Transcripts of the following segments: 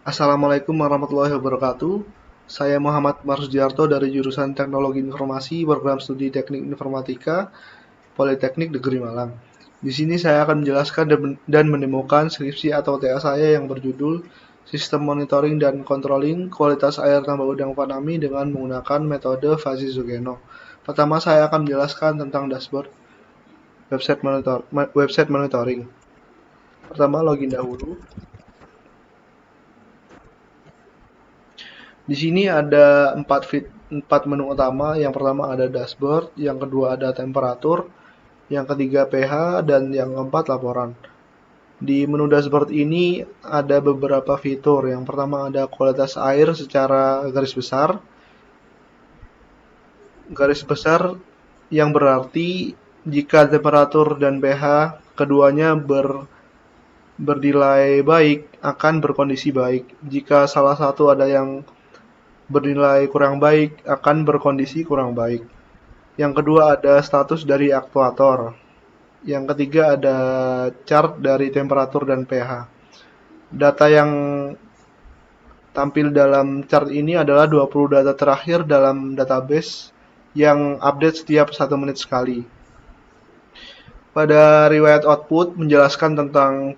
Assalamualaikum warahmatullahi wabarakatuh. Saya Muhammad Marsdiarto dari jurusan Teknologi Informasi, Program Studi Teknik Informatika, Politeknik Negeri Malang. Di sini saya akan menjelaskan dan menemukan skripsi atau TA saya yang berjudul Sistem Monitoring dan Controlling Kualitas Air Tambah Udang Panami dengan menggunakan metode Fuzzy Zugeno. Pertama, saya akan menjelaskan tentang dashboard website monitoring. Pertama, login dahulu. Di sini ada empat menu utama. Yang pertama ada dashboard, yang kedua ada temperatur, yang ketiga pH, dan yang keempat laporan. Di menu dashboard ini ada beberapa fitur. Yang pertama ada kualitas air secara garis besar. Garis besar yang berarti jika temperatur dan pH keduanya bernilai baik akan berkondisi baik. Jika salah satu ada yang bernilai kurang baik akan berkondisi kurang baik. Yang kedua ada status dari aktuator. Yang ketiga ada chart dari temperatur dan pH. Data yang tampil dalam chart ini adalah 20 data terakhir dalam database yang update setiap 1 menit sekali. Pada riwayat output menjelaskan tentang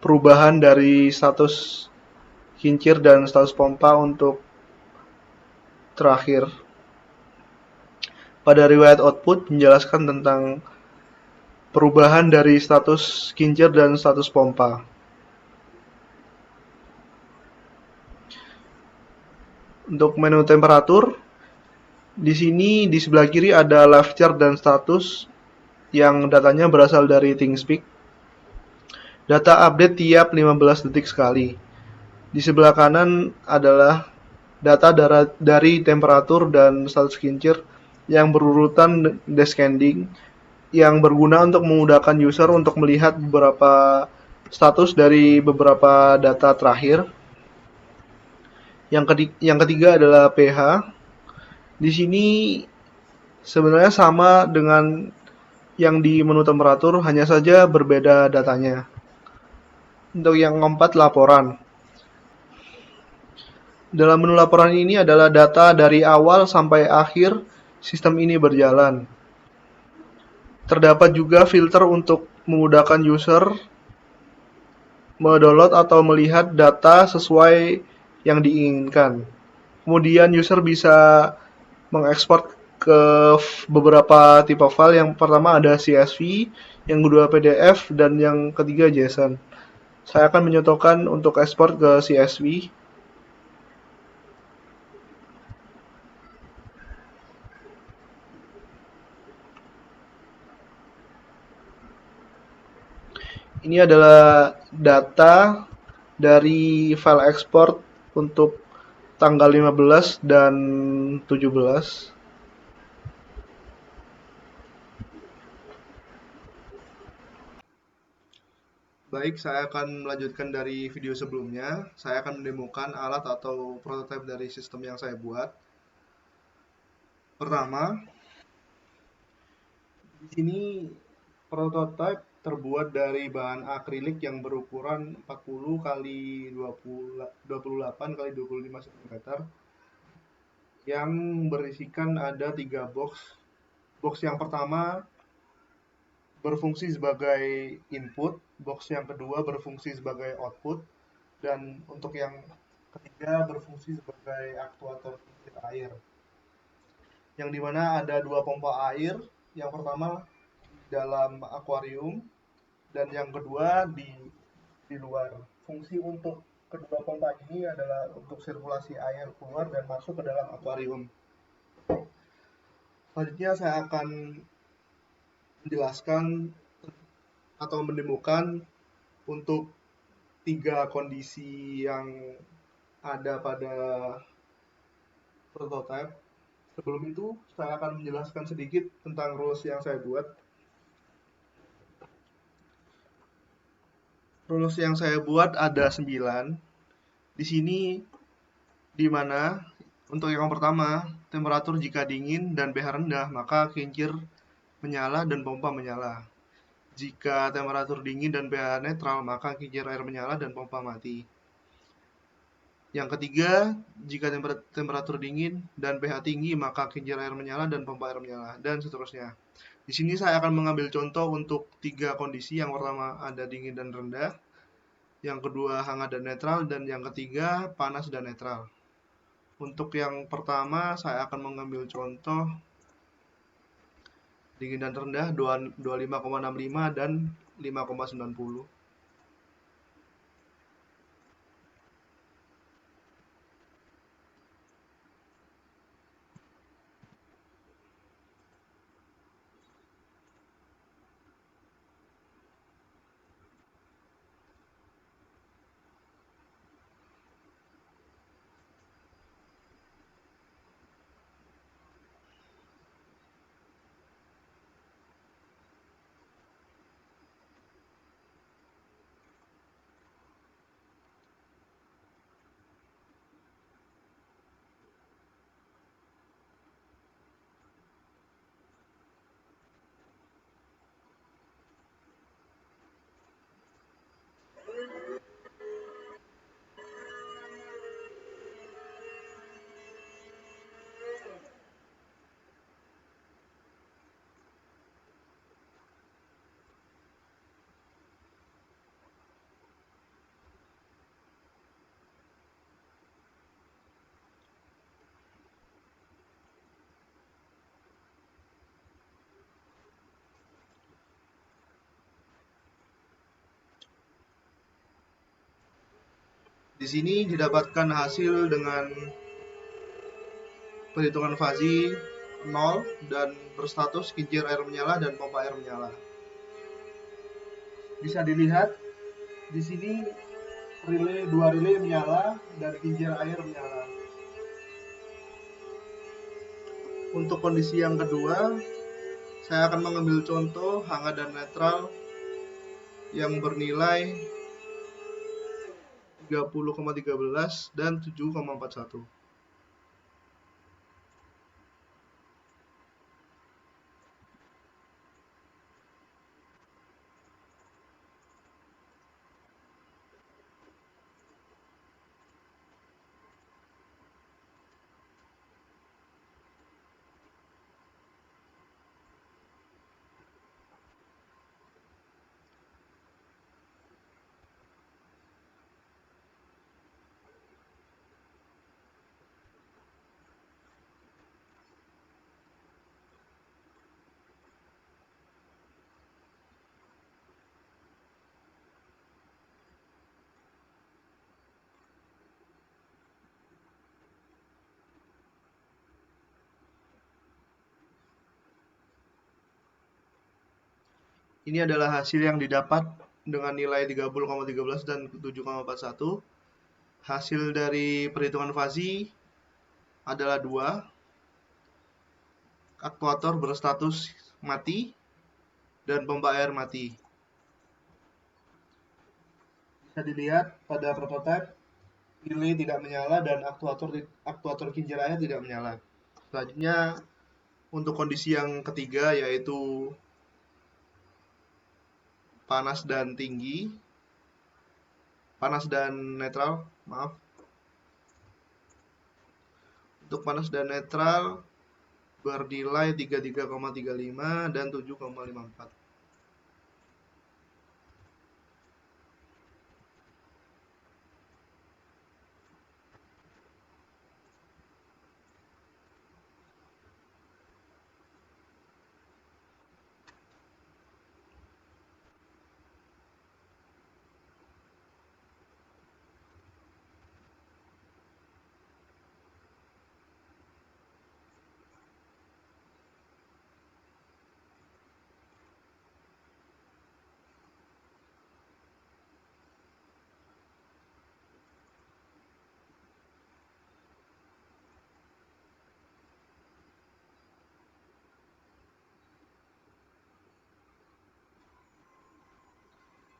perubahan dari status kincir dan status pompa untuk terakhir. Pada riwayat output menjelaskan tentang perubahan dari status kincir dan status pompa. Untuk menu temperatur, di sini di sebelah kiri ada live chart dan status yang datanya berasal dari ThingSpeak. Data update tiap 15 detik sekali. Di sebelah kanan adalah data dari temperatur dan status kincir yang berurutan descending yang berguna untuk memudahkan user untuk melihat beberapa status dari beberapa data terakhir. Yang ketiga adalah pH. Di sini sebenarnya sama dengan yang di menu temperatur, hanya saja berbeda datanya. Untuk yang keempat, laporan. Dalam menu laporan ini adalah data dari awal sampai akhir sistem ini berjalan. Terdapat juga filter untuk memudahkan user mendownload atau melihat data sesuai yang diinginkan. Kemudian user bisa mengekspor ke beberapa tipe file. Yang pertama ada CSV, yang kedua PDF, dan yang ketiga JSON. Saya akan menyontohkan untuk ekspor ke CSV. Ini adalah data dari file ekspor untuk tanggal 15 dan 17. Baik, saya akan melanjutkan dari video sebelumnya. Saya akan mendemokan alat atau prototipe dari sistem yang saya buat. Pertama, di sini prototipe terbuat dari bahan akrilik yang berukuran 40 kali 28 kali 25 cm yang berisikan ada 3 box. Box yang pertama berfungsi sebagai input, box yang kedua berfungsi sebagai output, dan untuk yang ketiga berfungsi sebagai aktuator kincir air. Yang dimana ada 2 pompa air, yang pertama dalam akuarium dan yang kedua di luar. Fungsi untuk kedua pompa ini adalah untuk sirkulasi air keluar dan masuk ke dalam akuarium. Selanjutnya saya akan menjelaskan atau menemukan untuk 3 kondisi yang ada pada prototipe. Sebelum itu, saya akan menjelaskan sedikit tentang rules yang saya buat. Rules yang saya buat ada 9. Di sini di mana untuk yang pertama, temperatur jika dingin dan pH rendah, maka kincir menyala dan pompa menyala. Jika temperatur dingin dan pH netral, maka kincir air menyala dan pompa mati. Yang ketiga, jika temperatur dingin dan pH tinggi, maka kincir air menyala dan pompa air menyala, dan seterusnya. Di sini saya akan mengambil contoh untuk 3 kondisi. Yang pertama ada dingin dan rendah, yang kedua hangat dan netral, dan yang ketiga panas dan netral. Untuk yang pertama, saya akan mengambil contoh dingin dan rendah 25,65 dan 5,90. Di sini didapatkan hasil dengan perhitungan fuzzy 0 dan berstatus kincir air menyala dan pompa air menyala. Bisa dilihat di sini dua relay menyala dan kincir air menyala. Untuk kondisi yang kedua, saya akan mengambil contoh hangat dan netral yang bernilai 30,13 dan 7,41. Ini adalah hasil yang didapat dengan nilai 30,13 dan 7,41. Hasil dari perhitungan fuzzy adalah 2. Aktuator berstatus mati dan pompa air mati. Bisa dilihat pada prototipe relay tidak menyala dan aktuator kincir air tidak menyala. Selanjutnya untuk kondisi yang ketiga yaitu panas dan netral, maaf. Untuk panas dan netral bernilai 33,35 dan 7,54.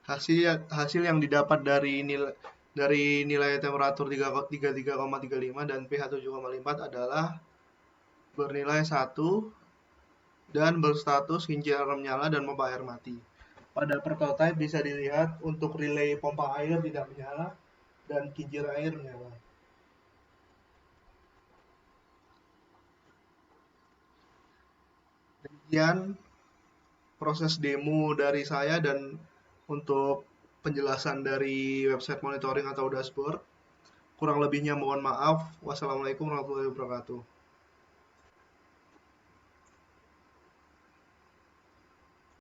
Hasil yang didapat dari nilai temperatur 33,35 dan pH 7,4 adalah bernilai 1 dan berstatus kincir air menyala dan pompa air mati. Pada prototipe bisa dilihat untuk relay pompa air tidak menyala dan kincir air menyala. Sekian proses demo dari saya dan untuk penjelasan dari website monitoring atau dashboard. Kurang lebihnya mohon maaf. Wassalamualaikum warahmatullahi wabarakatuh.